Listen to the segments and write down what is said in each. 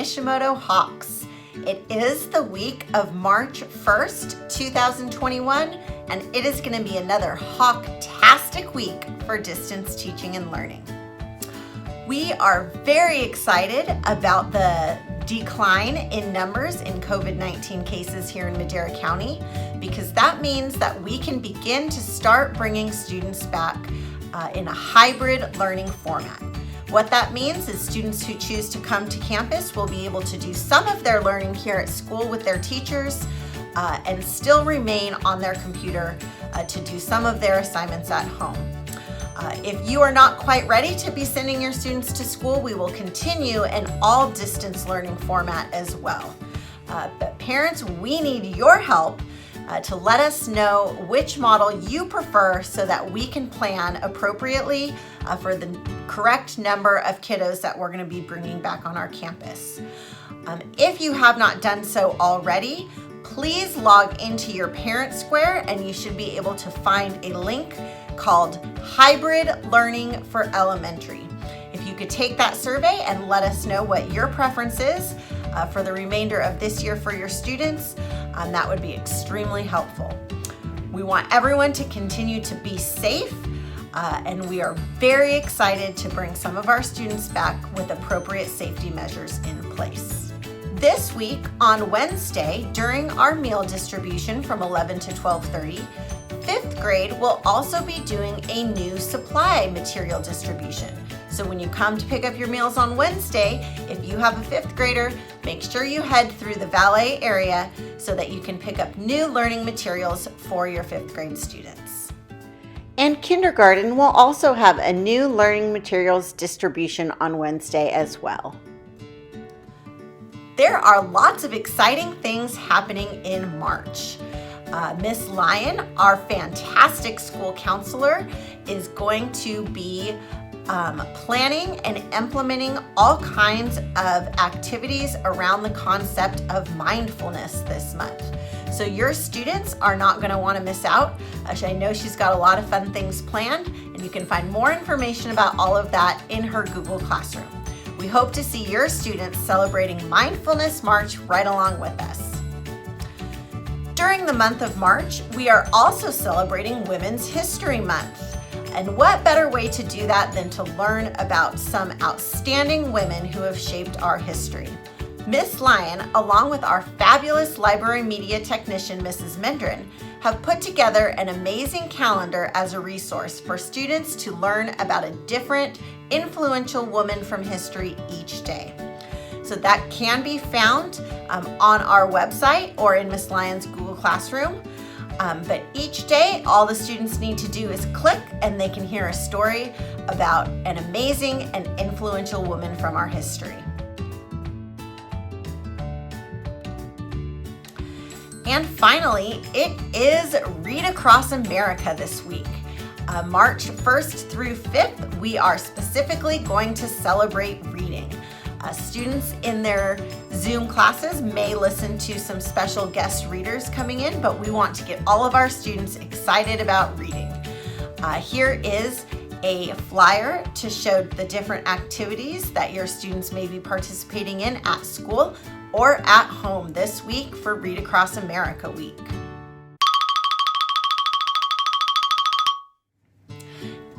Nishimoto Hawks. It is the week of March 1st, 2021, and it is going to be another Hawk-tastic week for distance teaching and learning. We are very excited about the decline in numbers in COVID-19 cases here in Madera County, because that means that we can begin to start bringing students back in a hybrid learning format. What that means is students who choose to come to campus will be able to do some of their learning here at school with their teachers and still remain on their computer to do some of their assignments at home. If you are not quite ready to be sending your students to school, we will continue an all distance learning format as well. But parents, we need your help to let us know which model you prefer so that we can plan appropriately for the correct number of kiddos that we're going to be bringing back on our campus. If you have not done so already, please log into your Parent Square and you should be able to find a link called Hybrid Learning for Elementary. If you could take that survey and let us know what your preference is for the remainder of this year for your students, that would be extremely helpful. We want everyone to continue to be safe, and we are very excited to bring some of our students back with appropriate safety measures in place. This week on Wednesday, during our meal distribution from 11 to 12:30, 5th grade will also be doing a new supply material distribution. So when you come to pick up your meals on Wednesday, if you have a 5th grader, make sure you head through the valet area so that you can pick up new learning materials for your 5th grade students. And kindergarten will also have a new learning materials distribution on Wednesday as well. There are lots of exciting things happening in March. Miss Lyon, our fantastic school counselor, is going to be planning and implementing all kinds of activities around the concept of mindfulness this month. So your students are not going to want to miss out. I know she's got a lot of fun things planned, and you can find more information about all of that in her Google Classroom. We hope to see your students celebrating Mindfulness March right along with us. During the month of March, we are also celebrating Women's History Month. And what better way to do that than to learn about some outstanding women who have shaped our history. Miss Lyon, along with our fabulous library media technician, Mrs. Mendren, have put together an amazing calendar as a resource for students to learn about a different, influential woman from history each day. So that can be found on our website or in Miss Lyon's Google Classroom. But each day, all the students need to do is click and they can hear a story about an amazing and influential woman from our history. And finally, it is Read Across America this week. March 1st through 5th, we are specifically going to celebrate reading. Students in their Zoom classes may listen to some special guest readers coming in, but we want to get all of our students excited about reading. Here is a flyer to show the different activities that your students may be participating in at school or at home this week for Read Across America Week.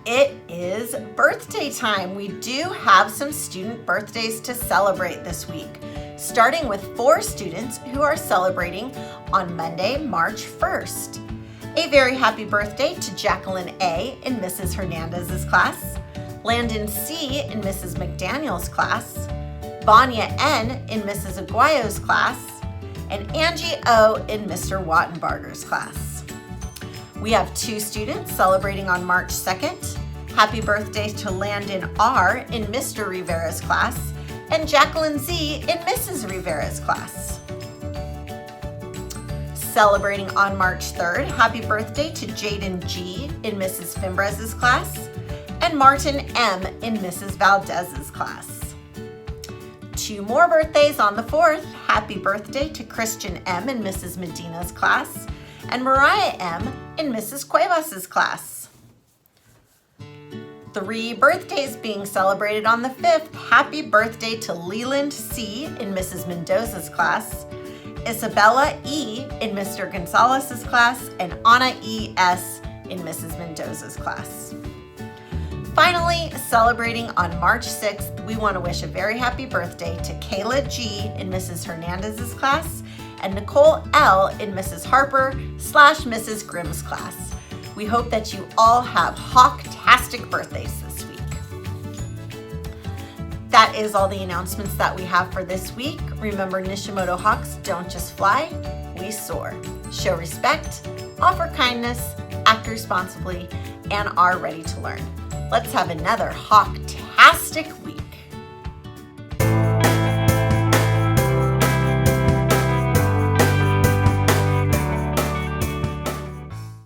It is birthday time. We do have some student birthdays to celebrate this week, starting with 4 students who are celebrating on Monday, March 1st. A very happy birthday to Jacqueline A. in Mrs. Hernandez's class, Landon C. in Mrs. McDaniel's class, Vanya N. in Mrs. Aguayo's class, and Angie O. in Mr. Wattenbarger's class. We have 2 students celebrating on March 2nd. Happy birthday to Landon R. in Mr. Rivera's class and Jacqueline Z. in Mrs. Rivera's class. Celebrating on March 3rd, happy birthday to Jaden G. in Mrs. Fimbrez's class and Martin M. in Mrs. Valdez's class. 2 more birthdays on the 4th. Happy birthday to Christian M. in Mrs. Medina's class and Mariah M. in Mrs. Cuevas's class. 3 birthdays being celebrated on the 5th. Happy birthday to Leland C. in Mrs. Mendoza's class, Isabella E. in Mr. Gonzalez's class, and Anna E. S. in Mrs. Mendoza's class. Finally, celebrating on March 6th, we want to wish a very happy birthday to Kayla G. in Mrs. Hernandez's class and Nicole L. in Mrs. Harper/Mrs. Grimm's class. We hope that you all have hawk-tastic birthdays this week. That is all the announcements that we have for this week. Remember, Nishimoto Hawks don't just fly, we soar. Show respect, offer kindness, act responsibly, and are ready to learn. Let's have another hawk-tastic week.